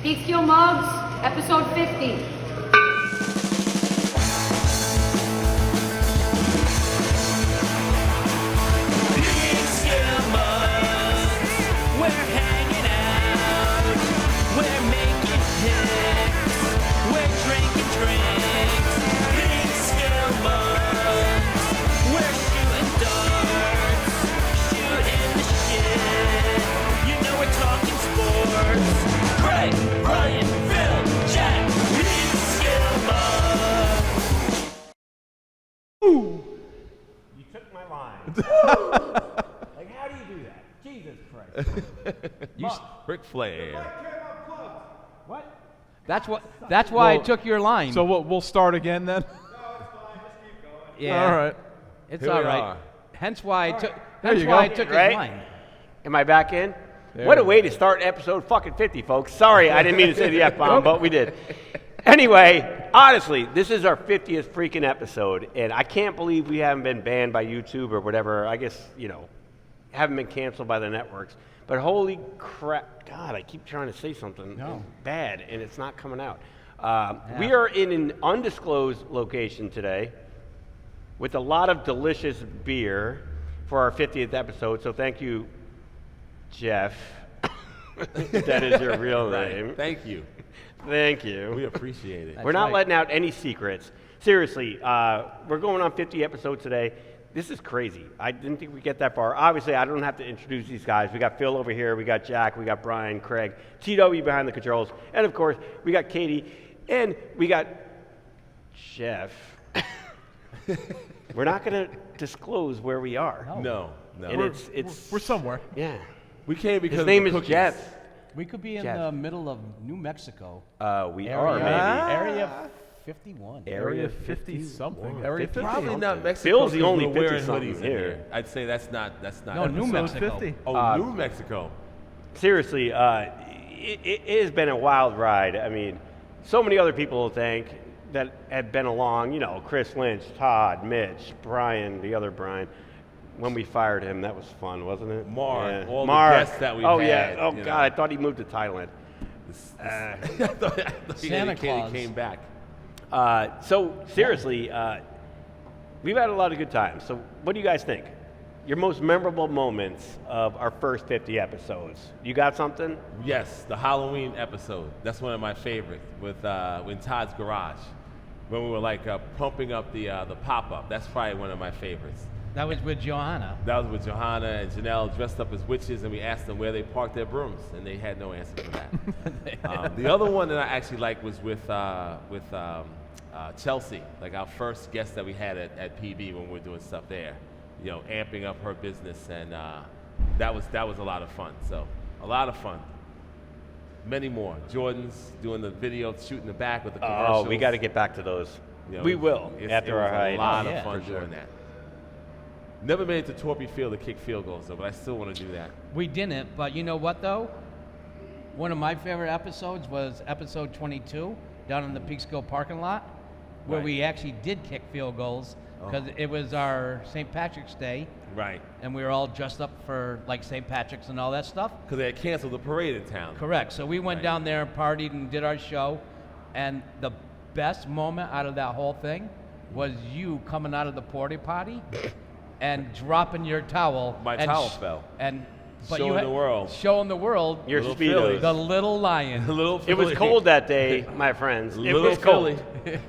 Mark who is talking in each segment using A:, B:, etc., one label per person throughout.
A: Peekskillmugs, episode 50.
B: You took my line. Like, how do you do that? Jesus Christ.
C: Ric Flair.
B: What?
D: That's why I took your line.
E: So we'll start again then?
B: No, it's fine. Just keep going.
D: Yeah.
E: All right.
D: It's
C: Here
D: all
C: we
D: right.
C: are.
D: Hence why I took.
E: There
D: Hence
E: you
D: why I
E: go.
D: took
B: Right?
D: his line.
B: Am I back in?
E: There
B: What a
E: you
B: way to start episode fucking 50, folks. Sorry, I didn't mean to say the F-bomb, but we did. Anyway, honestly, this is our 50th freaking episode, and I can't believe we haven't been banned by YouTube or whatever. I guess, haven't been canceled by the networks. But holy crap, God, I keep trying to say something bad, and it's not coming out. We are in an undisclosed location today with a lot of delicious beer for our 50th episode, so thank you, Jeff. That is your real name.
C: Thank you.
B: Thank you.
C: We appreciate it.
B: We're not
D: right.
B: letting out any secrets. Seriously, we're going on 50 episodes today. This is crazy. I didn't think we'd get that far. Obviously, I don't have to introduce these guys. We got Phil over here. We got Jack. We got Brian, Craig, TW behind the controls. And, of course, we got Katie. And we got Jeff. We're not going to disclose where we are.
C: No.
B: And it's
E: We're somewhere.
B: yeah.
C: We came because
B: His name
C: of
B: is
C: the cookies.
B: Jeff.
D: We could be in
B: Jeff.
D: the middle of New Mexico.
B: We are, maybe.
D: Area 51.
E: Area 50 something. Area 50.
C: Probably not Mexico.
B: Phil's the only
C: because we're wearing
B: 50-something
C: hoodies in
B: here.
C: I'd say that's not.
D: No, New
E: Episode
D: Mexico.
E: 50.
C: Oh, New Mexico.
B: Seriously, it has been a wild ride. I mean, so many other people to thank that had been along. Chris Lynch, Todd, Mitch, Brian, the other Brian. When we fired him, that was fun, wasn't it?
C: Mark, all the
B: Mark.
C: guests that we've
B: Oh,
C: had,
B: yeah. Oh,
C: you know.
B: God, I thought he moved to Thailand.
C: I thought
D: Santa
C: he
D: Claus.
C: came back.
B: So, seriously, we've had a lot of good times. So, what do you guys think? Your most memorable moments of our first 50 episodes. You got something?
C: Yes, the Halloween episode. That's one of my favorites with in Todd's garage when we were like pumping up the pop-up. That's probably one of my favorites.
D: That was with Johanna.
C: That was with Johanna and Janelle dressed up as witches, and we asked them where they parked their brooms, and they had no answer for that. The other one that I actually liked was with Chelsea, like our first guest that we had at PB when we were doing stuff there, amping up her business, and that was a lot of fun. So a lot of fun. Many more. Jordan's doing the video, shooting the back with the commercials.
B: Oh, we got to get back to those.
C: You
B: We will,
C: it
B: after
C: was
B: our hiatus.
C: a lot
D: Oh,
C: of
D: yeah.
C: fun
B: For sure.
C: doing that. Never made it to Torpy Field to kick field goals, though, but I still want to do that.
D: We didn't, but you know what though? One of my favorite episodes was episode 22 down in the Peekskill parking lot, where
C: Right.
D: we actually did kick field goals because it was our St. Patrick's Day,
C: Right.
D: and we were all dressed up for like St. Patrick's and all that stuff.
C: Because they had canceled the parade in town.
D: Correct. So we went
C: Right.
D: down there and partied and did our show, and the best moment out of that whole thing was you coming out of the porta potty and dropping your towel.
C: My
D: and
C: towel fell.
D: But
C: Showing the world.
D: Showing the world
B: Your
C: Little
B: Speedos.
C: Philly.
D: the little lion.
C: Little
B: It was
C: Philly.
B: cold that day, my friends. It
C: Little
B: was cold.
C: Philly.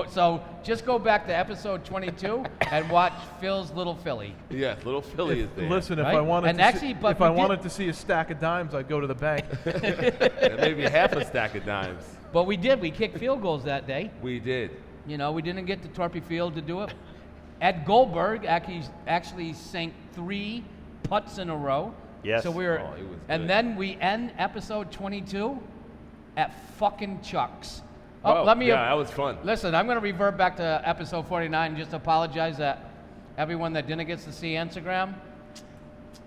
D: So just go back to episode 22 and watch Phil's Little Philly.
C: Yes, Little Philly is there.
E: Listen, if
D: Right?
E: I wanted
D: And
E: to
D: actually, but
E: if I
D: we did-
E: wanted to see a stack of dimes, I'd go to the bank.
C: And maybe half a stack of dimes.
D: But we did. We kicked field goals that day.
C: We did.
D: We didn't get to Torpy Field to do it. Ed Goldberg actually sank 3 putts in a row.
B: Yes.
D: So we were,
C: Oh, it was
D: and
C: good.
D: then we end episode 22 at fucking Chuck's.
C: Oh,
D: let me.
C: yeah, that was fun.
D: Listen, I'm going to revert back to episode 49 and just apologize that everyone that didn't get to see Instagram.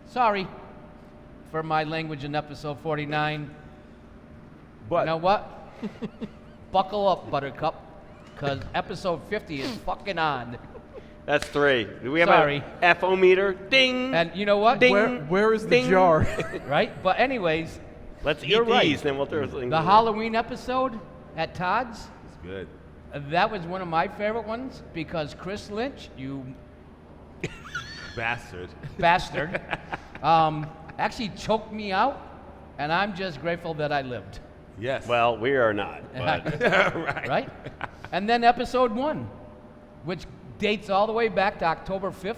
D: Sorry for my language in episode 49.
C: But
D: You know what? Buckle up, Buttercup, because episode 50 is fucking on.
B: That's 3. Do we have
D: Sorry.
B: a FO meter? Ding.
D: And you know what?
B: Ding.
E: Where is the
B: Ding.
E: jar?
D: Right? But anyways,
B: Let's eat
D: You're
B: these,
D: right.
B: then we'll throw something.
D: The Halloween episode at Todd's,
C: It's good.
D: that was one of my favorite ones because Chris Lynch, you
C: Bastard.
D: bastard, actually choked me out, and I'm just grateful that I lived.
C: Yes.
B: Well, we are not. But
D: Right? And then episode 1, which dates all the way back to October 5th,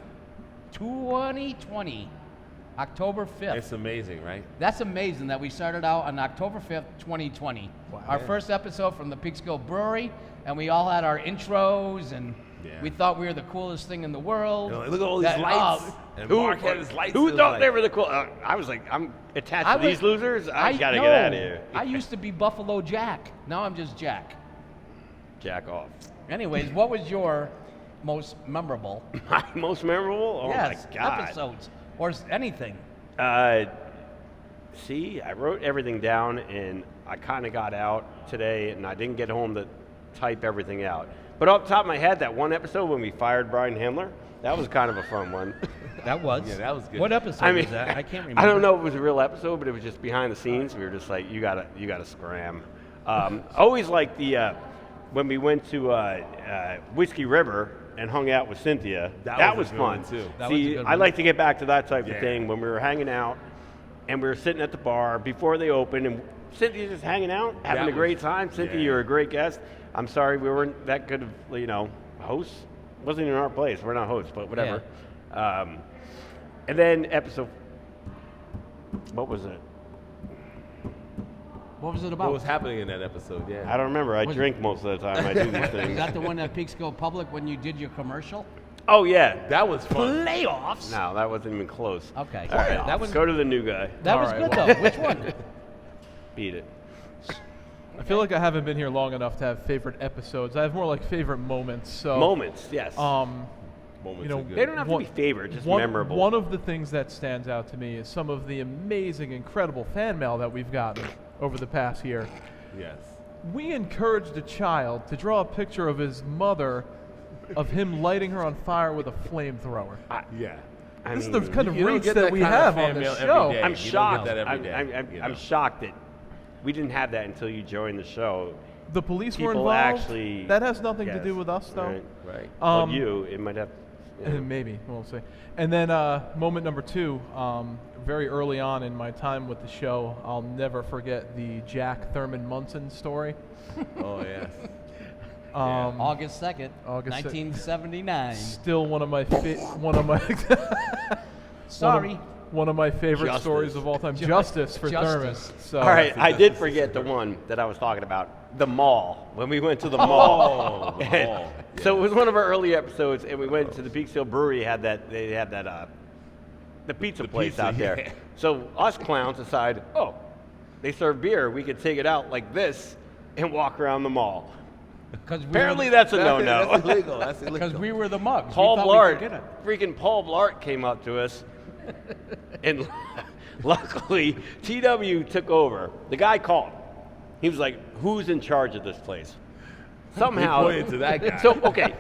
D: 2020. October 5th.
C: it's amazing, right?
D: That's amazing that we started out on October 5th, 2020. Our first episode from the Peekskill Brewery, and we all had our intros, and
C: Yeah.
D: we thought we were the coolest thing in the world.
C: You know, look at all these
D: That-
C: lights.
D: oh,
C: And
B: who
C: Mark had his lights.
B: who
C: it was
B: thought
C: like-
B: they were the cool? I was like, I'm attached
D: I
B: to these
D: was-
B: losers. I gotta
D: no,
B: get out of here.
D: I used to be Buffalo Jack. Now I'm just Jack.
B: Jack off.
D: Anyways, what was your most memorable
B: My most memorable? Oh
D: yes,
B: my God.
D: episodes or anything?
B: See, I wrote everything down, and I kind of got out today, and I didn't get home to type everything out. But off the top of my head, that one episode when we fired Brian Himmler, that was kind of a fun one.
D: That was.
C: Yeah, that was good.
D: What episode
B: I mean,
D: was that? I can't remember.
B: I don't know if it was a real episode, but it was just behind the scenes. We were just like, you gotta scram. Always like the when we went to Whiskey River and hung out with Cynthia.
C: That was
B: was
C: a good
B: fun
C: one, too.
D: That was a
B: See,
D: good
B: I
D: one.
B: like to get back to that type
C: Yeah.
B: of thing when we were hanging out and we were sitting at the bar before they opened, and Cynthia's just hanging out, having
C: That
B: a great
C: was-
B: time. Cynthia,
C: yeah.
B: you're a great guest. I'm sorry we weren't that good of hosts. Wasn't in our place. We're not hosts, but whatever. And then what was it?
D: What was it about?
C: What was happening in that episode? Yeah.
B: I don't remember. I
D: Was-
B: drink most of the time. I do these
D: Is
B: things.
D: that the one at Peekskill Public when you did your commercial?
B: Oh yeah.
C: That was fun.
D: Playoffs.
B: No, that wasn't even close.
D: Okay.
B: All right,
D: That was
B: go to the new guy.
D: that
E: All
D: was
E: right,
D: good
E: well.
D: though. Which one?
B: Beat it.
E: I feel like I haven't been here long enough to have favorite episodes. I have more like favorite moments. So
B: Moments, yes.
E: Um,
C: Moments
E: you know,
C: are good.
B: they don't have to
E: one-
B: be favorite, just
E: one,
B: memorable.
E: One of the things that stands out to me is some of the amazing, incredible fan mail that we've gotten over the past year.
C: Yes.
E: We encouraged a child to draw a picture of his mother, of him lighting her on fire with a flamethrower.
C: Yeah.
B: I
E: This is
B: mean,
E: the kind of
C: You don't
E: reach
C: get
E: that we
C: kind of
E: have
C: fan
E: on
C: mail
E: this
C: every
E: show.
C: day.
B: I'm
C: You don't
B: shocked.
C: get that every day,
B: I'm,
C: you
B: I'm
C: know.
B: shocked that we didn't have that until you joined the show.
E: The police were
B: People
E: involved.
B: actually.
E: That has nothing to
B: Yes,
E: do with us, though.
B: Right.
C: Right.
B: Well, you, it might have.
E: Maybe, we'll see. And then moment number 2, very early on in my time with the show, I'll never forget the Jack Thurman Munson story.
C: Oh yes.
D: August 2nd,
E: August 2nd.
D: 1979.
E: Still one of my
D: Sorry.
E: one of my favorite
B: Justice.
E: stories of all time. Justice for
D: Justice.
E: Thurman. So
B: All right, I did forget the one that I was talking about, the mall. When we went to the mall.
C: Oh, the mall.
B: So it was one of our early episodes, and we went to the Peekskill Brewery. They had that the pizza place
C: pizza,
B: out there.
C: yeah.
B: So us clowns decided, oh, they serve beer. We could take it out like this and walk around the mall. Apparently that's a
C: That's
B: no-no.
C: illegal. That's illegal.
D: Because we were the mugs.
B: Paul
D: we thought we
B: Blart,
D: could get it.
B: freaking Paul Blart came up to us, and luckily TW took over. The guy called. He was like, "Who's in charge of this place?" Somehow,
C: pointed to that guy.
B: So okay,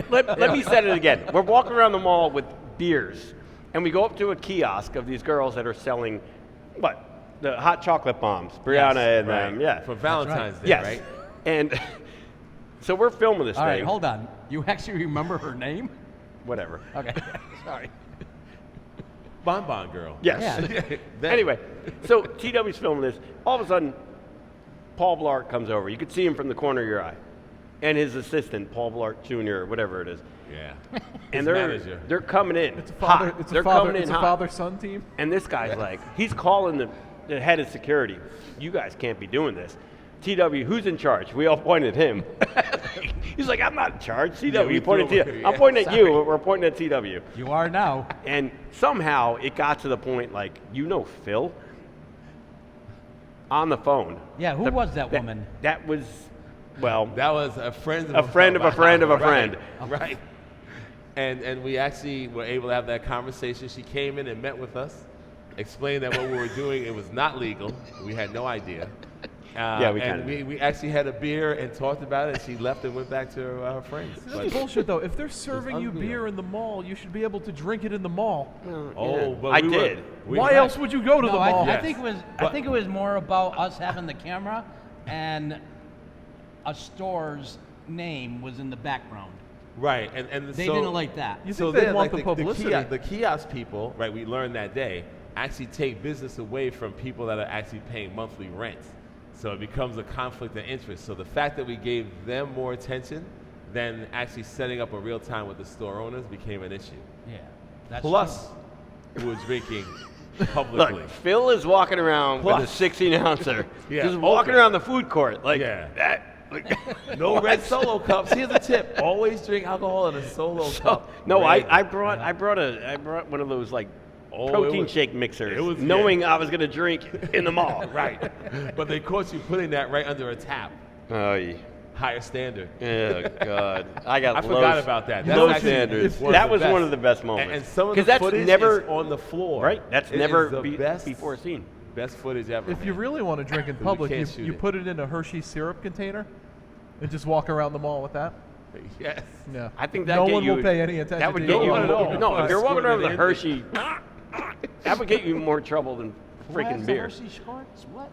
B: let me set it again. We're walking around the mall with beers, and we go up to a kiosk of these girls that are selling the hot chocolate bombs, Brianna and
C: Right.
B: yeah,
C: For Valentine's Day,
B: yes,
C: right?
B: and so we're filming this
D: All
B: thing.
D: right, hold on. You actually remember her name?
B: Whatever.
D: Okay. Sorry.
C: Bonbon Girl.
B: Yes.
D: Yeah.
C: That-
B: Anyway, so TW's filming this. All of a sudden, Paul Blart comes over. You could see him from the corner of your eye. And his assistant, Paul Blart Jr., or whatever it is.
C: Yeah.
B: And
C: His manager.
B: they're coming in.
E: it's a father.
B: hot.
E: It's
B: They're
E: a father.
B: coming in
E: It's a
B: hot.
E: father-son team.
B: And this guy's like, he's calling the head of security. You guys can't be doing this. TW, who's in charge? We all pointed at him. He's like, I'm not in charge. TW,
C: Yeah, we
B: you pointed
C: threw
B: at
C: him-
B: I'm
C: yeah,
B: pointing at you.
C: sorry.
B: We're pointing at TW.
D: You are now.
B: And somehow it got to the point, like, Phil on the phone.
D: Yeah, who was that woman?
B: That was, well,
C: That was a friend of
B: A friend of a friend of a friend.
C: Right. Right. And we actually were able to have that conversation. She came in and met with us, explained that what we were doing, it was not legal. We had no idea.
B: Yeah, we
C: and
B: kinda
C: we actually had a beer and talked about it. And she left and went back to her friends.
E: That's bullshit, though. If they're serving you
C: unreal.
E: beer in the mall, you should be able to drink it in the mall.
C: Oh, but
B: I
C: we
B: did.
E: Why else would you go to the
D: No,
E: mall?
D: I
C: Yes.
D: think it was. I
C: But-
D: think it was more about us having the camera, and a store's name was in the background.
C: Right, and
D: They
C: so,
D: didn't like that.
E: You
C: So
E: think they'd
C: then,
E: want
C: like
E: the publicity?
C: the kiosk people, right? We learned that day actually take business away from people that are actually paying monthly rent. So it becomes a conflict of interest. So the fact that we gave them more attention than actually setting up a real time with the store owners became an issue.
D: Yeah. That's
C: Plus, we were drinking publicly.
B: Look, Phil is walking around with a
C: Plus.
B: 16-ouncer,
C: Yeah,
B: just walking
C: okay.
B: around the food court like
C: Yeah.
B: that. Like,
C: No red Solo cups. Here's a tip: always drink alcohol in a Solo cup.
B: no,
C: Red.
B: I brought one of those like
C: Oh, it
B: protein
C: was-
B: shake mixers,
C: it was-
B: knowing I was gonna drink in the mall.
C: Right, but they caught you putting that right under a tap.
B: Oh, yeah.
C: Higher standard.
B: Oh God, I got
C: I
B: low,
C: forgot about that. That's
B: low
C: actually
B: standards.
C: one of
B: That
C: the
B: was
C: best.
B: one of the best moments.
C: And some of the
B: because that's
C: footage
B: never
C: is on the floor.
B: right. That's
C: It
B: never
C: is the best,
B: before seen.
C: Best footage ever.
E: If you
C: man.
E: really want to drink in
C: We
E: public,
C: can't shoot
E: you
C: it.
E: put it in a Hershey syrup container and just walk around the mall with that.
C: Yes.
E: Yeah.
B: I think that
E: no
B: get
E: one
B: you,
E: will pay any attention
B: That would
E: to
B: get
E: you.
B: you.
C: Not at all.
B: No, if you're walking around with a
C: Squirting
B: Hershey, that would get you more trouble than freaking beer.
D: Hershey shorts? What?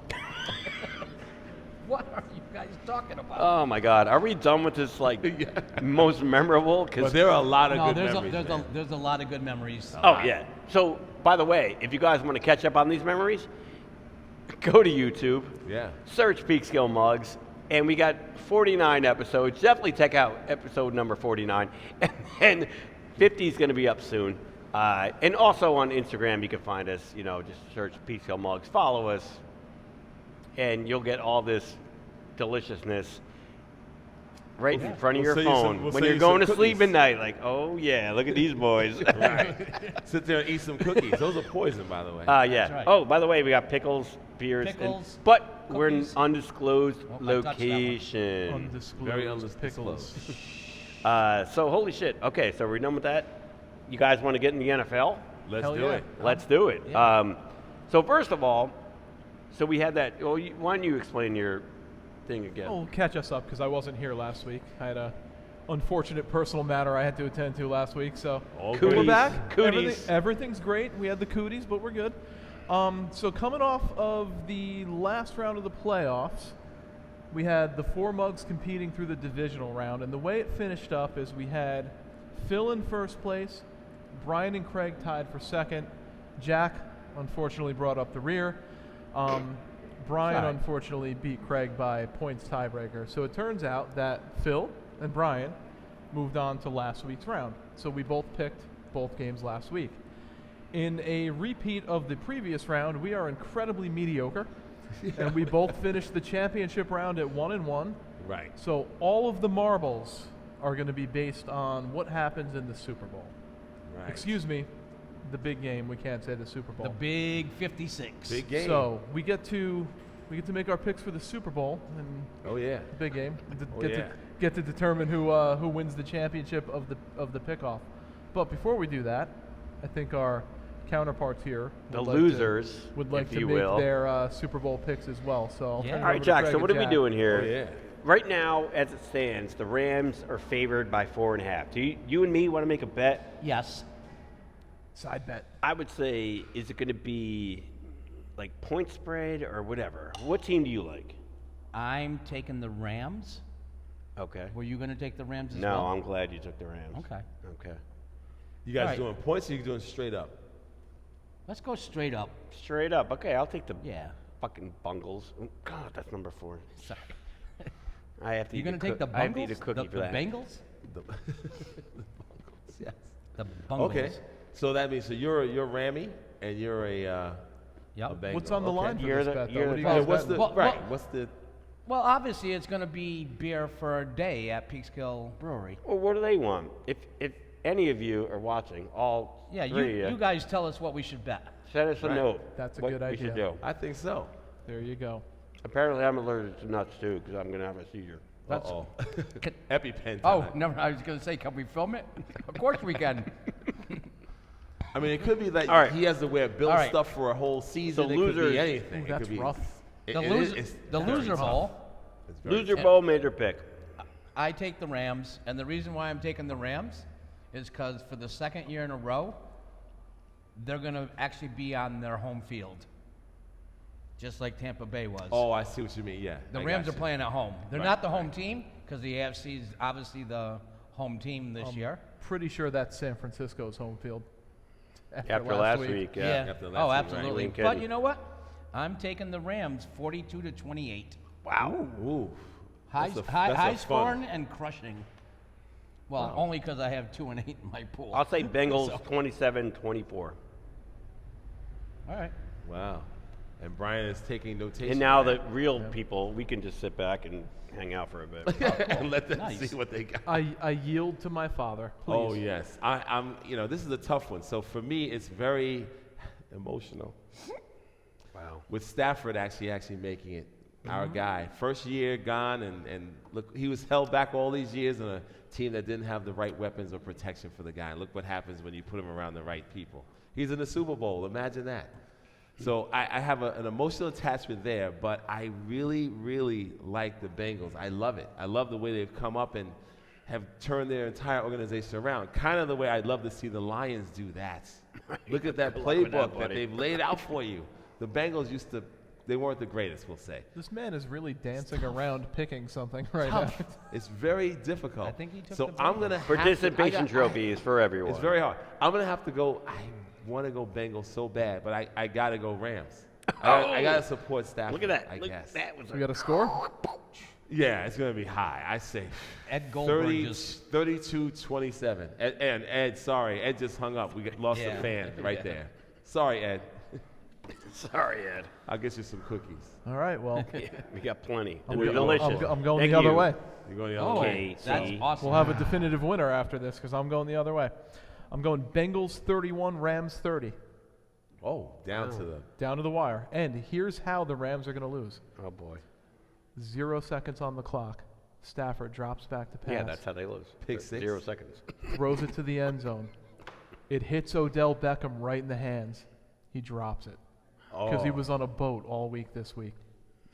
D: What are you guys talking about?
B: Oh my God, are we done with this like most memorable?
C: But
B: Because
C: there are a lot of
D: No,
C: good
D: there's
C: memories. man.
D: there's a lot of good memories.
B: oh yeah. So by the way, if you guys want to catch up on these memories, go to YouTube,
C: Yeah.
B: search Peekskillmugs, and we got 49 episodes. Definitely check out episode number 49, and 50 is going to be up soon. And also on Instagram, you can find us. You know, just search Peekskillmugs, follow us, and you'll get all this deliciousness right in front of
C: We'll
B: your
C: send you some-
B: phone
C: we'll
B: when
C: send
B: you're
C: you
B: going to
C: some
B: sleep
C: cookies.
B: at night. Like, oh yeah, look at these boys.
C: Sit there and eat some cookies. Those are poison, by the way.
B: Yeah.
D: right.
B: Oh, by the way, we got pickles, beers,
D: Pickles,
B: but we're in
D: cookies.
B: undisclosed
D: Oh, I touched that one.
B: location.
E: Undisclosed
C: Very undisclosed.
E: pickles.
B: So holy shit. Okay, so we're done with that. You guys want to get in the NFL?
C: Let's
E: Hell
C: do
E: yeah.
C: it.
B: Let's do it.
D: Yeah.
B: So first of all, so we had that. Well, why don't you explain your thing again?
E: Oh, catch us up because I wasn't here last week. I had a unfortunate personal matter I had to attend to last week. So
C: All
B: Cooties.
E: we're back.
B: Cooties.
E: Everything's great. We had the cooties, but we're good. So coming off of the last round of the playoffs, we had the 4 mugs competing through the divisional round, and the way it finished up is we had Phil in first place, Brian and Craig tied for second, Jack unfortunately brought up the rear. Brian
D: Sorry.
E: unfortunately beat Craig by points tiebreaker. So it turns out that Phil and Brian moved on to last week's round. So we both picked both games last week. In a repeat of the previous round, we are incredibly mediocre, and we both finished the championship round at 1-1.
C: Right.
E: So all of the marbles are going to be based on what happens in the Super Bowl.
C: Right.
E: Excuse me, the big game. We can't say the Super Bowl.
D: The big 56.
C: Big game.
E: So we get to make our picks for the Super Bowl and
C: Oh yeah.
E: the big game.
C: Oh,
E: Get
C: yeah.
E: to get to determine who wins the championship of the pickoff. But before we do that, I think our counterparts here
B: The
E: would like
B: losers,
E: would like
B: if
E: to
B: you
E: make
B: will.
E: their Super Bowl picks as well. So I'll
D: Yeah.
E: turn it
B: All right,
E: over to
B: Jack.
E: Craig
B: So
E: and
B: what are we
E: Jack.
B: doing here?
C: Oh yeah.
B: Right now, as it stands, the Rams are favored by 4.5. Do you and me want to make a bet?
D: Yes.
E: Side bet.
B: I would say, is it going to be like point spread or whatever? What team do you like?
D: I'm taking the Rams.
B: Okay.
D: Were you going to take the Rams as
B: No,
D: well?
B: I'm glad you took the Rams.
D: Okay.
B: Okay.
C: You guys
D: Right.
C: doing points or you doing straight up?
D: Let's go straight up.
B: Straight up. Okay, I'll take the
D: Yeah.
B: fucking Bungles. Oh, God, that's number 4.
D: Sorry.
B: I have to
D: You're
B: eat
D: going to
B: a
D: take the
B: I have to eat a
D: Bungles?
B: cookie
D: The
B: for that.
D: Bengals?
C: The yes.
D: The Bungles.
C: Okay. So that means you're Rammy and you're a
D: Yep.
C: Bengal.
E: What's on the
C: Okay.
E: line for
B: You're
E: this
B: the-
E: bet? Though?
B: you're
E: What do
B: the-
E: you
C: Yeah,
E: guys
C: what's
E: betting?
C: the
D: Well,
C: right?
D: well-
C: What's the
D: Well, obviously, it's going to be beer for a day at Peekskill Brewery.
B: Well, what do they want? If any of you are watching, all
D: Yeah,
B: three of
D: you guys tell us what we should bet.
B: send us a
C: Right.
B: note.
E: That's a
B: what
E: good
B: we should
E: idea.
B: do.
C: I think so.
E: There you go.
B: Apparently, I'm allergic to nuts too because I'm going to have a seizure.
D: That's-
C: Uh-oh.
D: Can-
C: EpiPen.
D: Oh,
C: time.
D: never. I was going to say, can we film it? Of course we can.
C: I mean, it could be like
B: All right.
C: he has to wear build
D: All right.
C: stuff for a whole season.
B: So
C: it could
B: losers-
C: be anything.
E: Ooh,
C: It
E: that's
C: could be
E: rough.
D: The loser bowl.
C: It's very
B: Loser
C: tough.
B: Bowl made her pick.
D: I take the Rams, and the reason why I'm taking the Rams is because for the second year in a row, they're going to actually be on their home field, just like Tampa Bay was.
C: Oh, I see what you mean. Yeah.
D: The
C: I
D: Rams are
C: gotcha.
D: playing at home. They're
C: Right,
D: not the home team because the AFC is obviously the home team this year.
E: Pretty sure that's San Francisco's home field.
B: After last week, yeah.
C: After last
D: Oh,
C: week, right?
D: absolutely.
B: You ain't
D: But
B: kidding.
D: you know what? I'm taking the Rams 42-28.
B: Wow.
C: Ooh.
D: High,
C: That's a-
D: high,
C: that's a
D: high
C: fun-
D: scoring and crushing. Well, only because I have 2 and 8 in my pool.
B: I'll say Bengals 27-24.
D: All right.
C: Wow. And Brian is taking notation.
B: And now
C: on
B: the real people, we can just sit back and hang out for a bit.
C: that. And let them
D: Nice.
C: see what they got.
E: I yield to my father. Please.
C: Oh yes, I'm. You know, this is a tough one. So for me, it's very emotional.
B: Wow.
C: With Stafford actually making it our guy. First year gone, and look, he was held back all these years in a team that didn't have the right weapons or protection for the guy. Look what happens when you put him around the right people. He's in the Super Bowl. Imagine that. So I have an emotional attachment there, but I really, really like the Bengals. I love it. I love the way they've come up and have turned their entire organization around. Kind of the way I'd love to see the Lions do that. Look at that
B: Good luck with that,
C: playbook that
B: buddy.
C: they've laid out for you. The Bengals they weren't the greatest, we'll say.
E: This man is really dancing around picking something right now.
C: It's very difficult.
D: I think he took
C: so
D: the
C: I'm gonna
B: Participation trophy is for everyone.
C: It's very hard. I'm gonna have to go. I want to go Bengals so bad, but I gotta go Rams. I gotta support Stafford.
B: Look at that.
C: I
B: Look,
C: guess.
B: that was
E: We got a score?
C: Yeah, it's gonna be high. I say
D: Ed Goldberg
C: 30,
D: just
C: 32-27. And Ed, sorry, Ed just hung up. Lost
D: Yeah.
C: a fan right
D: Yeah.
C: there. Sorry, Ed.
B: Sorry, Ed.
C: I'll get you some cookies.
E: All right, well,
B: Yeah, we got plenty.
E: I'm,
B: They're
E: go-
B: delicious.
E: I'm going
B: Thank
E: the other
B: you.
E: way.
C: You're going the other
D: oh,
C: way.
D: that's
B: see.
D: awesome.
E: We'll have a definitive winner after this because I'm going the other way. I'm going Bengals 31, Rams 30.
C: Oh, down to the.
E: Down to the wire. And here's how the Rams are going to lose.
B: Oh, boy.
E: 0 seconds on the clock. Stafford drops back to pass.
B: Yeah, that's how they lose.
C: Pick six.
B: 0 seconds.
E: Throws it to the end zone. It hits Odell Beckham right in the hands. He drops it. Because he was on a boat all week this week.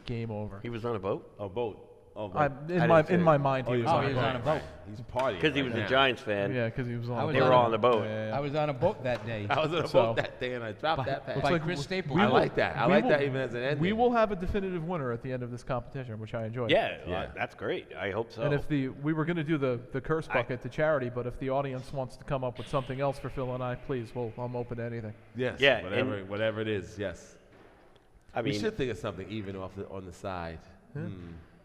E: Game over.
B: He was on a boat?
C: A boat. Oh,
E: In my mind, he was
D: Oh,
E: on
D: he
E: a
D: was
E: boat.
D: on a boat.
C: He's partying.
B: Because he
C: right
B: was
C: now.
B: a Giants fan.
E: Yeah, because he was on
D: I
E: a
D: was
B: They
E: boat.
B: were all on the boat.
E: Yeah.
D: I was on a boat that day.
C: I was on a
E: So-
C: boat that day and I dropped that pass.
D: By
E: like
D: Chris
E: we-
D: Staples.
C: I like that. I
E: we
C: like
E: will-
C: that even as an ending.
E: We will have a definitive winner at the end of this competition, which I enjoyed.
B: Yeah,
C: Yeah.
B: that's great. I hope so.
E: And if we were going to do the curse bucket to charity, but if the audience wants to come up with something else for Phil and I, please, I'm open to anything.
C: Yes.
B: Yeah,
C: Whatever it is. Yes.
B: I
C: We
B: mean,
C: should think of something even on the side.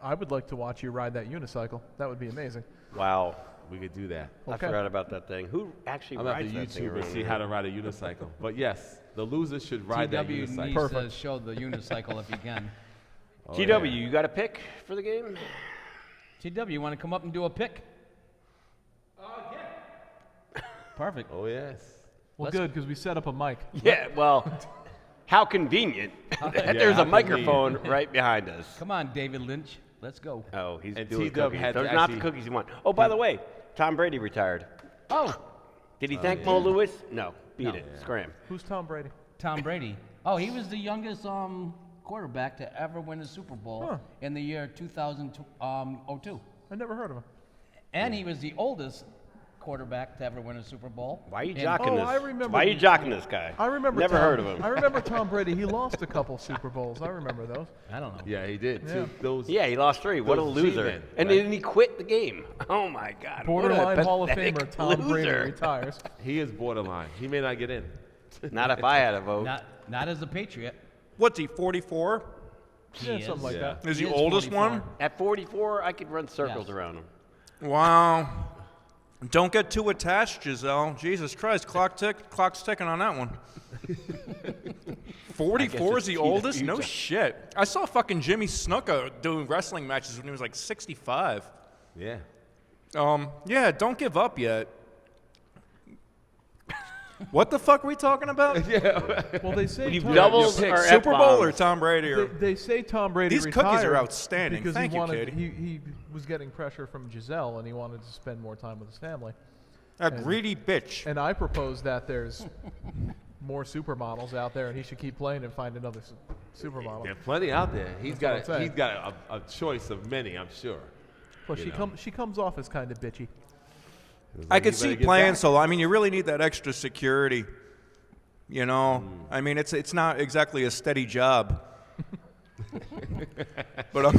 E: I would like to watch you ride that unicycle. That would be amazing.
B: wow.
C: We could do that.
B: I
E: Okay.
B: forgot about that thing. Who actually
C: I'm gonna
B: rides
C: have to
B: that thing
C: YouTube and
B: around
C: see
B: here?
C: how to ride a unicycle. But yes, the loser should ride that
D: TW
C: unicycle.
D: needs
E: Perfect.
D: to show the unicycle if you can.
C: Oh,
B: TW,
C: yeah.
B: you got a pick for the game?
D: TW, you want to come up and do a pick? Perfect.
C: Oh yes.
E: Well,
D: Let's-
E: good, because we set up a mic.
B: Yeah, well, how convenient. There's
C: how
B: a microphone right behind us.
D: Come on, David Lynch. Let's go.
B: Oh, he's
C: And
B: doing
C: T-Dub
B: cookies.
C: had to
B: Those are not the
C: actually-
B: cookies you want. Oh, by the way, Tom Brady retired.
D: Oh,
B: Did he thank Mo Lewis? No. Beat
D: No.
B: it. Scram.
E: Who's Tom Brady?
D: Tom Brady. Oh, he was the youngest quarterback to ever win a Super Bowl
E: Huh.
D: in the year 2002.
E: I never heard of him.
D: And he was the oldest quarterback to ever win a Super Bowl.
B: Why are you
D: And-
B: jocking
E: Oh,
B: this?
E: I remember-
B: Why are you jocking this guy?
E: I remember.
B: Never
E: Tom,
B: heard of him.
E: I remember Tom Brady. He lost a couple Super Bowls. I remember those.
D: I don't know.
C: Yeah, he did.
E: Yeah.
C: Too. Those.
B: Yeah, he lost 3. What a
C: Those
B: loser.
C: G-men,
B: And
C: right?
B: then he quit the game. Oh, my God. What a
E: Borderline Hall of
B: pathetic
E: Famer Tom Brady
B: loser.
E: retires.
C: He is borderline. He may not get in.
B: Not if I had a vote.
D: Not as a Patriot.
F: What's he, 44?
E: Yeah,
D: He
E: something
D: is.
E: like
C: Yeah.
E: that.
F: Is
D: He
F: the
D: is
F: oldest
D: 44.
F: one?
B: At 44, I could run circles
D: Yes.
B: around him.
F: Wow. Don't get too attached, Giselle. Jesus Christ, clock's ticking on that one. 44 is the
B: it's
F: oldest? No
B: future.
F: shit. I saw fucking Jimmy Snuka doing wrestling matches when he was like 65.
C: Yeah.
F: Yeah, don't give up yet. What the fuck are we talking about?
E: Well, they say
B: You
E: Tom,
B: doubled
C: pick
B: or
F: Super Bowl or
B: F-bombs?
F: Tom Brady? Or
E: they say Tom Brady
F: These cookies
E: retired
F: are outstanding.
E: because
F: Thank
E: he
F: you,
E: wanted,
F: Katie.
E: he was getting pressure from Giselle and he wanted to spend more time with his family.
F: a greedy bitch.
E: And I propose that there's more supermodels out there, and he should keep playing and find another supermodel.
C: There are plenty out there. He's
E: That's what I'm saying.
C: got a choice of many, I'm sure.
E: Plus, she comes off as kind of bitchy.
F: I could see playing solo. I mean, you really need that extra security. You know, I mean, it's not exactly a steady job. But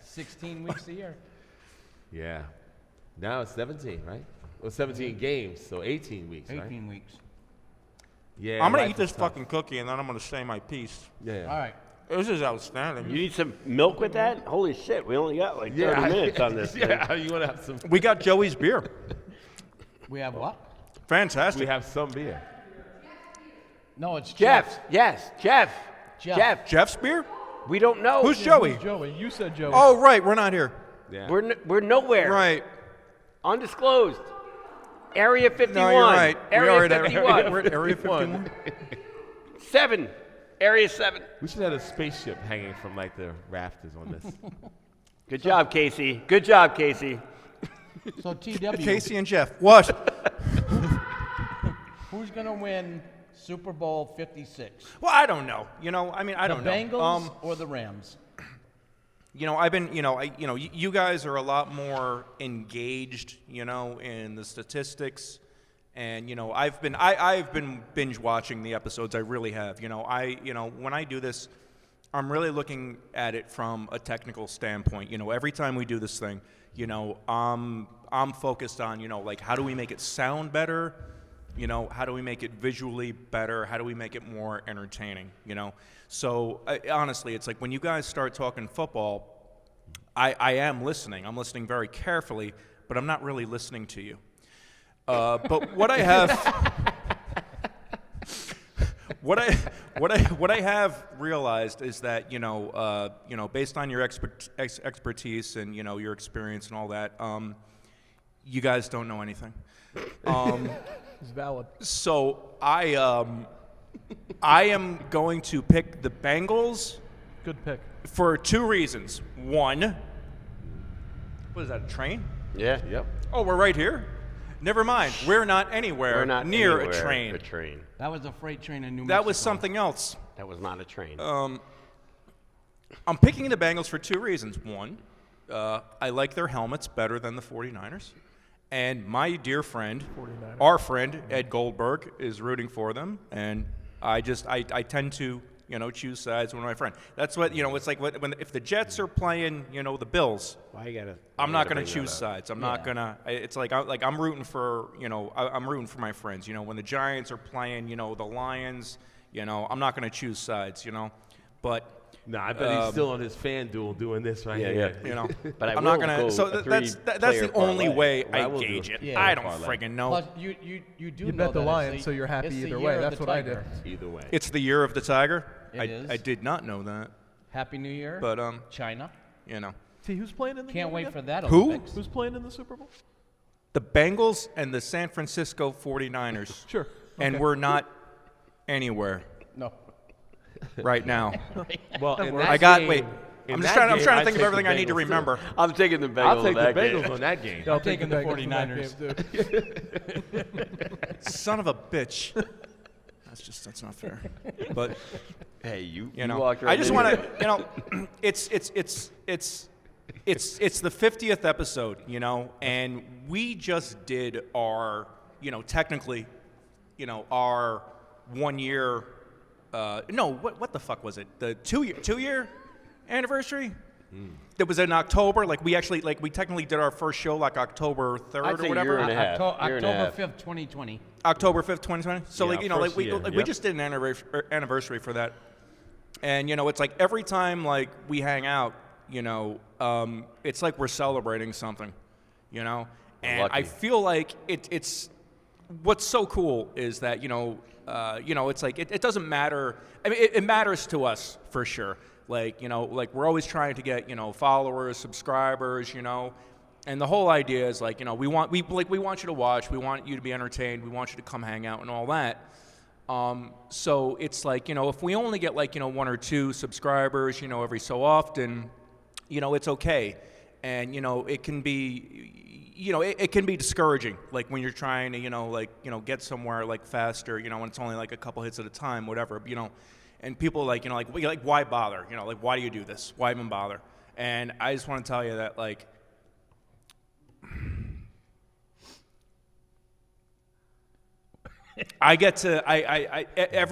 D: 16 weeks a year.
C: Yeah. Now it's 17, right? Well, 17 games, so 18 weeks,
D: 18
C: right?
D: weeks.
C: Yeah.
F: I'm gonna
C: life
F: eat this
C: is tough.
F: fucking cookie and then I'm gonna say my piece.
C: Yeah.
D: All right.
F: This is outstanding.
B: You need some milk with that? Holy shit, we only got like 30 minutes on this thing.
C: Yeah, you want to have some?
F: We got Joey's beer.
D: We have what?
F: Fantastic.
C: We have some beer.
D: No, it's
B: Jeff, yes, Jeff.
D: Jeff.
F: Jeff's beer?
B: We don't know.
F: Who's Joey?
E: Who's Joey? You said Joey.
F: Oh, right. We're not here.
C: Yeah.
B: We're nowhere.
F: Right.
B: Undisclosed. Area 51.
F: No, you're right.
B: Area 51.
F: We're at Area 51.
B: 7. Area 7.
C: We should have a spaceship hanging from like the rafters on this.
B: Good job, Casey. Good job, Casey.
D: So TW,
F: Casey and Jeff. What?
D: who's going to win Super Bowl 56?
F: Well, I don't know. You know, I mean, I don't
D: the
F: know.
D: Bengals or the Rams?
F: You know, I've been, you guys are a lot more engaged, in the statistics, and I've been binge watching the episodes. I really have. When I do this, I'm really looking at it from a technical standpoint. Every time we do this thing, I'm focused on, like how do we make it sound better? How do we make it visually better? How do we make it more entertaining? So honestly, it's like when you guys start talking football, I am listening. I'm listening very carefully, but I'm not really listening to you. But what I have, what I have realized is that based on your expertise and your experience and all that, you guys don't know anything.
E: It's valid.
F: So I am going to pick the Bengals
E: Good pick.
F: for 2 reasons. One, what is that, a train?
B: Yeah.
C: Yep.
F: Oh, we're right here? Never mind. We're not anywhere
B: We're not
F: near
B: anywhere
F: a train.
B: A train.
D: That was a freight train in New Mexico.
F: That was something else.
B: That was not a train.
F: I'm picking the Bengals for 2 reasons. One, I like their helmets better than the 49ers. And my dear friend,
E: 49ers.
F: our friend, Ed Goldberg, is rooting for them. And I tend to, choose sides with my friend. That's what, it's like if the Jets are playing, the Bills,
B: Why you gotta?
F: I'm not going
B: bring
F: to
B: that
F: choose
B: up?
F: sides. I'm not going to, it's like I'm rooting for, I'm rooting for my friends. When the Giants are playing, the Lions, I'm not going to choose sides, but
C: No, I bet he's still on his FanDuel doing this right here.
B: But
F: I'm not gonna. So that's the only way I
C: will do
F: gauge
C: it.
F: it.
D: Yeah.
F: I don't
C: Parlay.
F: friggin' know.
D: Plus, you do
E: You
D: know
E: bet the
D: that
E: Lions,
D: it's
E: so you're happy
D: it's the
E: either
D: year
E: way.
D: of
E: That's
D: the
E: what I
D: Tiger.
E: did.
C: Either way.
F: It's the year of the Tiger.
D: It is.
F: I did not know that,
D: Happy New Year,
F: but
D: China.
E: See, who's playing in the
D: Can't
E: game
D: wait
E: again?
D: for that
F: Who?
D: Olympics.
E: Who's playing in the Super Bowl?
F: the Bengals and the San Francisco 49ers,
E: Sure.
F: and
E: Okay.
F: we're not anywhere
D: No.
F: right now.
C: Well, in that
F: I got.
C: game-
F: Wait.
C: in
F: I'm
C: that
F: trying
C: game,
F: to
C: I'd
F: think of
C: take
F: everything
C: the
F: I need to
C: Bengals, too.
F: remember.
B: I'm taking the Bengals.
C: I'll take
B: in
C: the
B: that
C: Bengals
B: game.
C: on that game.
E: I'll
D: taking
E: take
D: the
E: Bengals in that
D: 49ers.
E: game, too.
F: Son of a bitch. That's not fair. But
B: Hey, you
F: I
B: walked right
F: just
B: into
F: want
B: it.
F: to, it's the 50th episode, and we just did our, technically, our 1 year. No, what the fuck was it? The 2-year anniversary. It was in October. Like we technically did our first show like October 3rd
B: I'd
F: or
B: say
F: whatever.
B: year and a half. Year and a
D: October
B: half.
D: 5th, 2020.
F: October 5th, 2020. So
C: Yeah, first year,
F: we
C: yep.
F: just did an anniversary for that. And it's like every time like we hang out, it's like we're celebrating something, And
B: lucky.
F: I feel like it's what's so cool is that it's like it doesn't matter. I mean, it matters to us for sure. Like we're always trying to get followers, subscribers, and the whole idea is like we want you to watch, we want you to be entertained, we want you to come hang out and all that. So it's like if we only get like 1 or 2 subscribers, every so often, it's okay. and it can be, it can be discouraging, like when you're trying to, get somewhere like faster, when it's only like a couple hits at a time, whatever, and people like why bother, like why do you do this? Why even bother? And I just want to tell you that like. I get to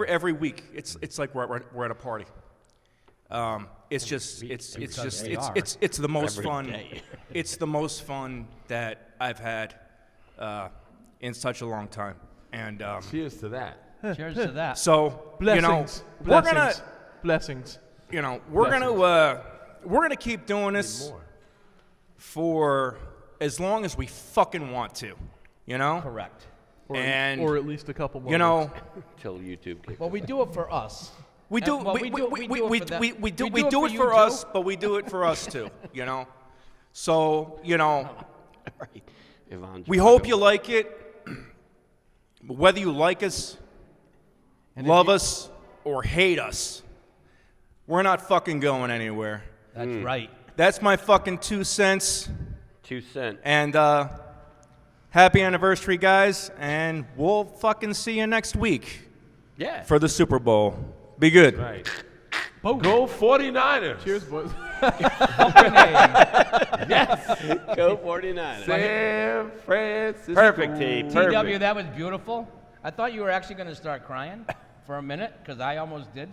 F: every week. It's like we're at a party. It's the most fun. It's the most fun that I've had in such a long time. And
C: Cheers to that.
D: Cheers to that.
F: so
E: Blessings.
F: we're gonna
E: Blessings.
F: we're gonna keep doing this for as long as we fucking want to.
D: Correct.
E: Or at least a couple more.
B: Till YouTube kicks.
D: Well, we do it for us.
F: We do
D: Well,
F: we
D: we do it for them.
F: we do
D: We do it
F: it
D: for
F: for
D: you,
F: us,
D: too.
F: but we do it for us too. So
B: Right. Yvonne
F: we
B: Drago.
F: hope you like it. Whether you like us, love us, or hate us, we're not fucking going anywhere.
D: That's right.
F: That's my fucking 2 cents.
B: 2 cents.
F: And happy anniversary, guys. And we'll fucking see you next week
B: Yeah.
F: for the Super Bowl. Be good.
C: Right. Go 49ers.
E: Cheers, boys.
B: Go 49.
C: San Francisco.
B: Perfect, T.
D: TW,
B: Perfect.
D: that was beautiful. I thought you were actually going to start crying for a minute, because I almost did.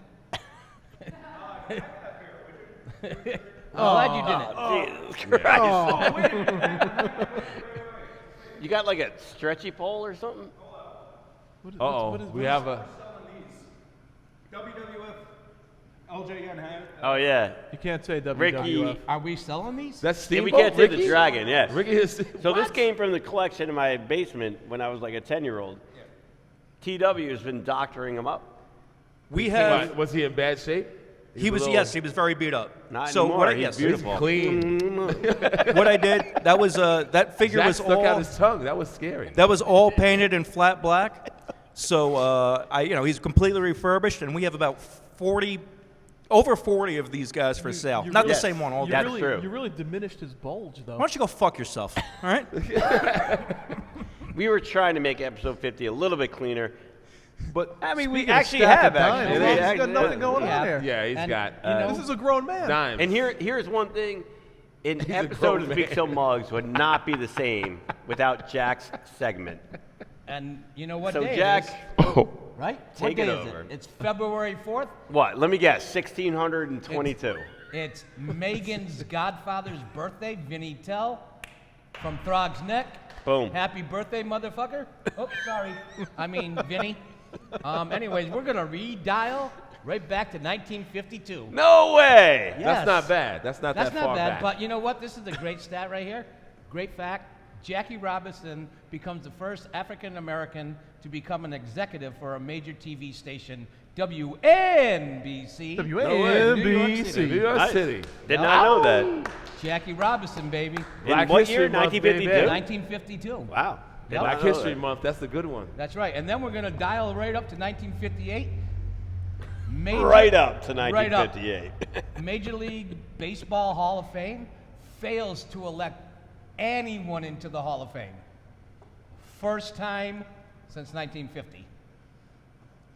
D: I'm glad you didn't.
B: Jesus Christ. You got like a stretchy pole or something?
C: Uh-oh. We have a...
F: WWF. LJN had it.
B: Oh, yeah.
E: You can't say WWF.
B: Ricky.
D: Are we selling these?
C: That's
B: Yeah,
C: Steamboat
B: we can't say the
C: Ricky?
B: dragon, yes.
C: Ricky is...
B: So this
C: What?
B: came from the collection in my basement when I was like a 10-year-old. TW has been doctoring him up.
F: We have.
C: Was he in bad shape?
F: He was.
C: little-
F: Yes, he was very beat up.
B: Not
F: so
B: anymore.
F: what? I,
B: He's
F: yes,
B: beautiful.
C: Clean.
F: what I did. That was that figure
C: Jack
F: was
C: stuck out
F: all.
C: his tongue. That was scary.
F: That was all painted in flat black. So he's completely refurbished, and we have about over 40 of these guys for sale. Not the same one. All
B: That's
F: day.
B: true.
E: You really diminished his bulge, though.
F: Why don't you go fuck yourself? All right.
B: We were trying to make episode 50 a little bit cleaner.
C: But
B: I mean, we
E: Speaking of
B: actually
E: stack
B: have,
E: of dimes,
B: actually.
E: he's
B: They
E: got nothing
B: actually-
E: going
D: Yeah.
E: on here.
C: yeah, he's
D: And,
C: got
D: you know,
E: This is a grown man.
C: dimes.
B: And here's one thing. An
C: a
B: episode
C: grown
B: of
C: man.
B: Peekskillmugs would not be the same without Jack's segment.
D: And you know what
B: So
D: day
B: Jack,
D: it is, right?
B: Take
D: what
B: it
D: day is
B: over.
D: it? It's February 4th.
B: what? Let me guess. 1622.
D: It's Megan's godfather's birthday, Vinny Tell, from Throg's Neck.
B: Boom.
D: Happy birthday, motherfucker. Oh, sorry. I mean, Vinny. Anyways, we're going to redial right back to 1952.
B: No way.
D: Yes.
C: That's not bad. That's not
D: That's
C: that
D: not
C: far
D: bad,
C: back.
D: but you know what? This is a great stat right here. Great fact. Jackie Robinson becomes the first African American to become an executive for a major TV station, WNBC.
C: No way. New York
E: WNBC.
C: City. New York
B: Nice.
C: City.
B: Did not know that.
D: Jackie Robinson, baby.
B: In
C: Black
B: what
C: History
B: year?
C: Month,
B: 1952?
C: baby.
D: 1952.
B: Wow. Did
C: Black
B: not know
C: History
B: that.
C: Month. That's a good one.
D: That's right. And then we're going to dial right up to 1958. Major,
B: Right up to
D: right up.
B: 1958.
D: Major League Baseball Hall of Fame fails to elect anyone into the Hall of Fame. First time since 1950.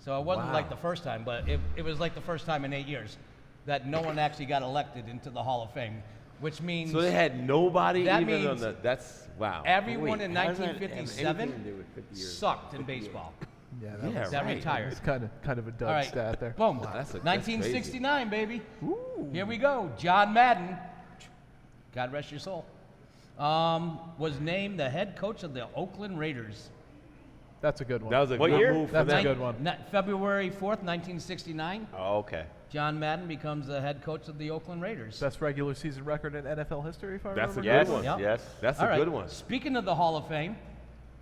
D: So it wasn't
C: Wow.
D: like the first time, but it was like the first time in 8 years that no one actually got elected into the Hall of Fame, which means
C: So they had nobody
D: That
C: even on
D: means
C: the. That's wow.
D: everyone
B: Wait,
D: in
B: how does that have
D: 1957
B: anything to do with 50 years?
D: sucked in baseball.
E: Yeah,
C: Yeah,
D: That
C: right.
D: retired.
E: It's kind of a dud
D: All right,
E: stat there.
D: boom.
C: that's
D: 1969, baby. Here we go. John Madden, God rest your soul, was named the head coach of the Oakland Raiders.
E: That's a good one.
C: That was a
B: What
C: good
B: year?
C: move for
E: That's a
C: them.
E: good one.
D: February 4th, 1969.
B: Oh, okay.
D: John Madden becomes the head coach of the Oakland Raiders.
E: Best regular season record in NFL history, if I
C: That's a
E: remember.
B: Yes,
C: good one.
D: Yep.
B: yes.
C: That's
D: All
C: a
D: right.
C: good one.
D: Speaking of the Hall of Fame,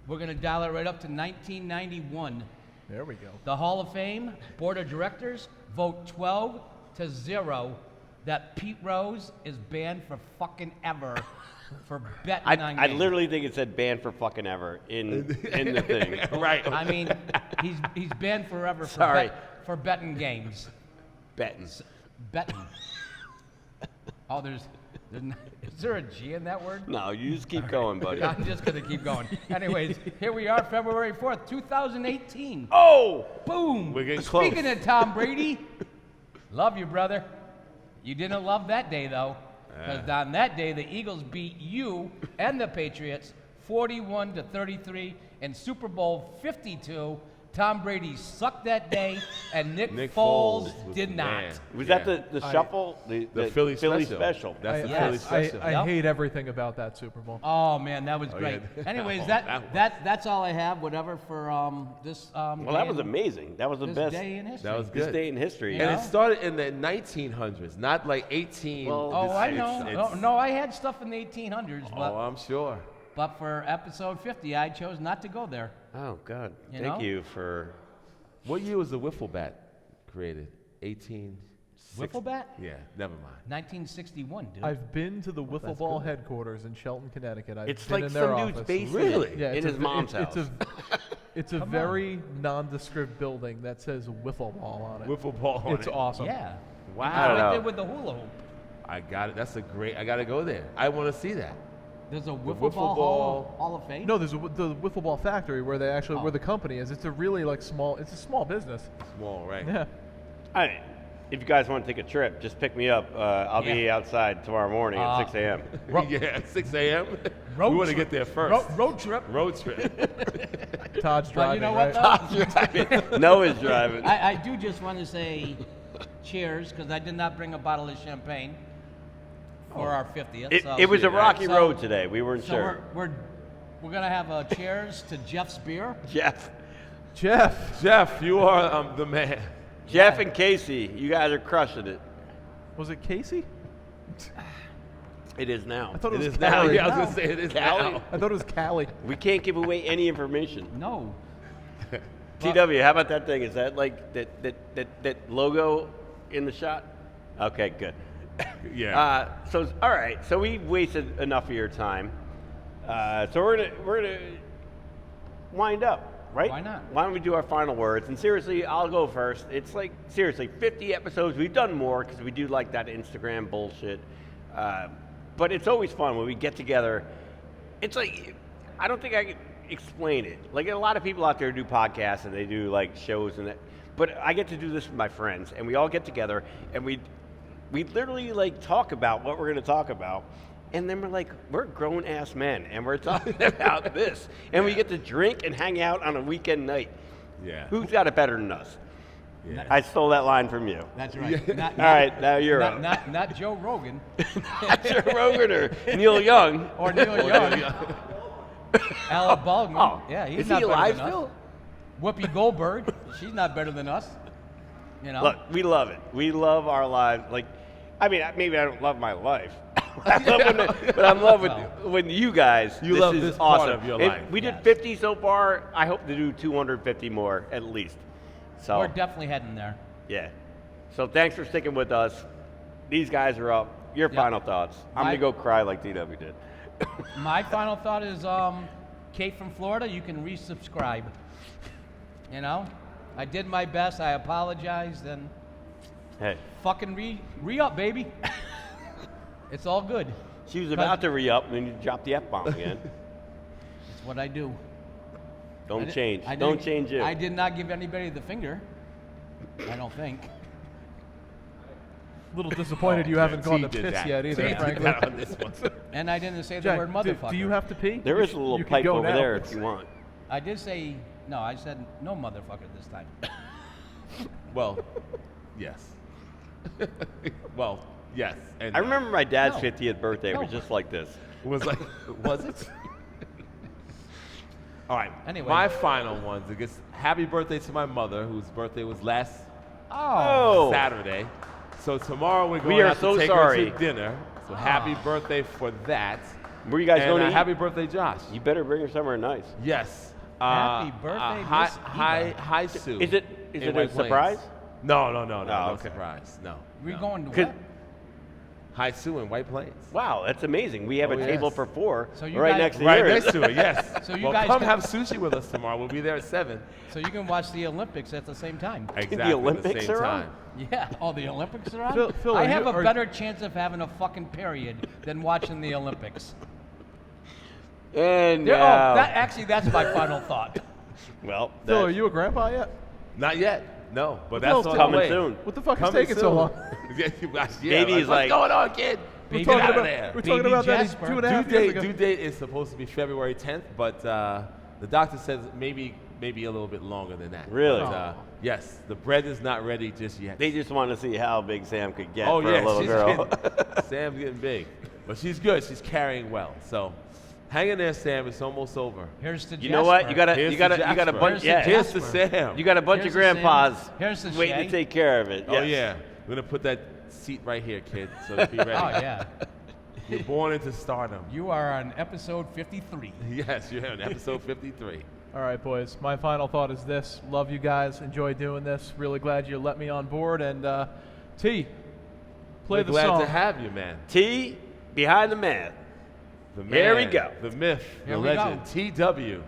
D: we're going to dial it right up to 1991.
E: There we go.
D: The Hall of Fame Board of Directors vote 12-0 that Pete Rose is banned for fucking ever for betting on
B: I
D: games.
B: literally think it said banned for fucking ever in the thing.
C: Right.
D: I mean, he's banned forever for,
B: Sorry.
D: for betting games.
B: Betting.
D: Betting. Oh, there's Is there a G in that word?
B: No, you just keep going, buddy.
D: I'm just going to keep going. Anyways, here we are, February 4th, 2018.
B: Oh!
D: Boom!
C: We're getting
D: Speaking
C: close.
D: of Tom Brady, love you, brother. You didn't love that day, though, because on that day, the Eagles beat you and the Patriots 41-33 in Super Bowl 52. Tom Brady sucked that day, and Nick Foles
C: was
D: did
C: the
D: not.
C: man.
B: Was
C: Yeah.
B: that the shuffle?
C: The Philly special. That's the
D: Yes.
C: Philly special.
E: I
D: Yep.
E: hate everything about that Super Bowl.
D: Oh man, that was
C: Oh,
D: great.
C: yeah.
D: Anyways,
C: Oh,
D: that that's all I have. Whatever for this.
B: Well, that was amazing. That was the
D: This
B: best
D: day in history.
C: That was
B: this
C: good.
B: day in history.
D: You
C: And
D: know?
C: it started in the 1900s, not like 18.
B: Well,
D: Oh, I
C: It's-
D: know.
C: it's-
D: No, I had stuff in the 1800s, but
C: Oh, I'm sure.
D: for episode 50, I chose not to go there.
B: Oh, God.
D: You
B: Thank
D: know?
B: you for...
C: What year was the wiffle bat created? 18.
D: Wiffle bat?
C: Yeah, never mind.
D: 1961, dude.
E: I've been to the wiffle ball headquarters in Shelton, Connecticut. I've
B: It's
E: been
B: like
E: in their
B: some dude's
E: office.
B: basement
C: Really?
E: Yeah,
B: in
E: it's
B: his mom's
E: it's
B: house.
E: It's a
D: Come
E: very nondescript building that says wiffle ball on it.
C: Wiffle ball on
E: It's
C: it.
E: awesome.
D: yeah.
C: Wow.
B: I don't
D: Right
B: know.
D: there with the hula hoop.
C: I got it. That's a great. I got to go there. I want to see that.
D: There's a wiffle,
C: wiffle
D: ball,
C: ball-
D: Hall of Fame.
E: No, there's the wiffle ball factory where they actually
D: Oh.
E: where the company is. It's a really like small. It's a small business.
C: Small, right?
E: Yeah.
B: If you guys want to take a trip, just pick me up. I'll be
D: Yeah.
B: outside tomorrow morning at 6 a.m.
C: Yeah, 6 a.m.
D: Road
C: We want to
D: trip.
C: get there first.
D: Road trip.
C: Road trip.
E: Todd's
D: But
E: driving.
D: you know what,
E: right?
D: though?
B: Noah's driving.
D: I do just want to say cheers, because I did not bring a bottle of champagne for our 50th.
B: It was a rocky
D: So-
B: road today. We weren't
D: So
B: sure.
D: we're gonna have a cheers to Jeff's beer.
B: Jeff.
E: Jeff,
C: You are the man.
B: Jeff and Casey, you guys are crushing it.
E: was it Casey?
B: It is now.
E: I thought it
C: It
E: was
C: is now.
E: Callie.
C: Yeah, I was going to say it is
B: Callie.
C: now.
E: I thought it was Callie.
B: We can't give away any information.
D: No,
B: TW, how about that thing? Is that like that logo in the shot? Okay, good.
C: Yeah.
B: So all right. So we wasted enough of your time. So we're gonna wind up, right?
D: Why not?
B: Why don't we do our final words? And seriously, I'll go first. It's like seriously 50 episodes. We've done more because we do like that Instagram bullshit. But it's always fun when we get together. It's like I don't think I can explain it. Like a lot of people out there do podcasts and they do like shows and that. But I get to do this with my friends, and we all get together and we literally like talk about what we're going to talk about, and then we're like, we're grown ass men, and we're talking about this, and we get to drink and hang out on a weekend night.
C: Yeah.
B: Who's got it better than us?
C: Yeah.
B: I stole that line from you.
D: that's right. Not,
B: All right, now you're up.
D: not Joe Rogan
B: Not Joe Rogan or Neil Young.
D: or Neil Young. Alec Baldwin.
B: Oh,
D: yeah, he's
B: is
D: not
B: he
D: better
B: alive
D: than us.
B: still?
D: Whoopi Goldberg. She's not better than us. You know.
B: Look, we love it. We love our lives. Like, I mean, maybe I don't love my life. I love but I'm in love with when you guys.
C: You
B: this
C: love
B: is
C: this part
B: awesome.
C: of your
B: And
C: life.
B: we did
D: Yes.
B: 50 so far. I hope to do 250 more at least. So
D: We're definitely heading there.
B: yeah. So thanks for sticking with us. These guys are up. Your
D: Yep.
B: final thoughts. I'm
D: My-
B: gonna go cry like DW did.
D: My final thought is, Kate from Florida, you can resubscribe. You know, I did my best. I apologized, and
B: Hey,
D: fucking re-up, baby. It's all good.
B: she was about to re-up when you dropped the F-bomb again.
D: It's what I do.
B: Don't change.
D: I
B: Don't
D: didn't-
B: change you.
D: I did not give anybody the finger. I don't think.
E: A little disappointed you haven't gone to
C: T did
E: piss
C: that.
E: yet either,
C: T did
E: frankly.
C: that on this one.
D: And I didn't say the
E: Jack,
D: word
E: do
D: motherfucker.
E: you have to pee?
B: There
E: You
B: is
E: sh-
B: a little
E: you can
B: pipe
E: go
B: over
E: now.
B: there if you want.
D: I did say, no, I said no motherfucker this time.
C: Well, yes. Well, yes. And
B: I remember my dad's
D: No.
B: 50th birthday. It was
D: No.
B: just like this.
C: It was like, was it? All right.
D: Anyway.
C: My final ones. I guess happy birthday to my mother, whose birthday was last
B: Oh.
C: Saturday. So tomorrow we're
B: We
C: going
B: are
C: out
B: so
C: to take
B: sorry.
C: her to dinner. So happy birthday for that.
B: Where you guys
C: and
B: going to eat?
C: happy birthday, Josh.
B: You better bring her somewhere nice.
C: Yes.
D: Happy birthday,
C: Hi,
D: Miss
C: hi,
D: Eva.
C: hi, Sue.
B: Is it
C: in
B: a
C: White Plains.
B: surprise?
C: No,
B: Oh,
C: no
B: okay.
C: surprise. No.
D: We're
C: no.
D: going to
B: Could-
D: what?
C: Hi, Sue in White Plains.
B: Wow, that's amazing. We have
C: Oh,
B: a table
C: yes.
B: for four
D: So you
B: right
D: guys-
B: next to
C: Right
B: yours.
C: next to it, yes.
D: So you
C: Well,
D: guys
C: come
D: can,
C: have sushi with us tomorrow. We'll be there at 7.
D: so you can watch the Olympics at the same time.
C: Exactly.
B: The Olympics
C: at the same
B: are on?
C: time.
D: Yeah. Oh, the Olympics are on.
E: Phil,
D: I
E: are
D: have
E: you-
D: a
E: are-
D: better chance of having a fucking period than watching the Olympics.
B: And
D: That's my final thought.
B: well,
E: Phil,
B: that-
E: are you a grandpa yet?
C: Not yet. No, but
E: the hell's
C: that's on
B: coming
C: the way.
B: soon.
E: What the fuck is
C: Coming
E: taking so
C: soon.
E: long?
C: yeah,
B: Baby's
C: what's
B: like-
C: going on, kid?
E: We're
D: Baby
E: talking
C: out of
E: about,
C: there.
E: we're talking
D: Baby
E: about that
D: Jasper.
E: 2.5
C: Due
E: years ago.
C: date is supposed to be February 10th, but the doctor says maybe a little bit longer than that.
B: Really?
C: But, yes, the bread is not ready just yet.
B: they just want to see how big Sam could get
C: oh
B: for
C: yeah,
B: a little
C: she's
B: girl.
C: getting, Sam's getting big, but she's good. She's carrying well. So, hang in there, Sam. It's almost over.
D: Here's the
B: You know what? You got
C: Here's
B: you got
C: to
B: you got a
C: Jasper.
B: bunch.
D: Here's to
B: Yeah,
C: Here's to
D: Jasper.
C: Sam.
B: you got a bunch
D: Here's
B: of
D: the Sam.
B: grandpas
D: Here's the
B: waiting
D: Shay.
B: to take care of it.
C: Oh
B: Yes.
C: yeah, we're gonna put that seat right here, kid. So to be ready.
D: Oh yeah.
C: You're born into stardom.
D: You are on episode 53.
C: Yes, you're on episode 53.
E: All right, boys. My final thought is this. Love you guys. Enjoy doing this. Really glad you let me on board. And T, play
C: We're
E: the
C: glad
E: song.
C: to have you, man.
B: T behind the man.
C: The man,
B: Here we go.
C: The myth,
D: Here
C: the
D: we go.
C: legend, TW.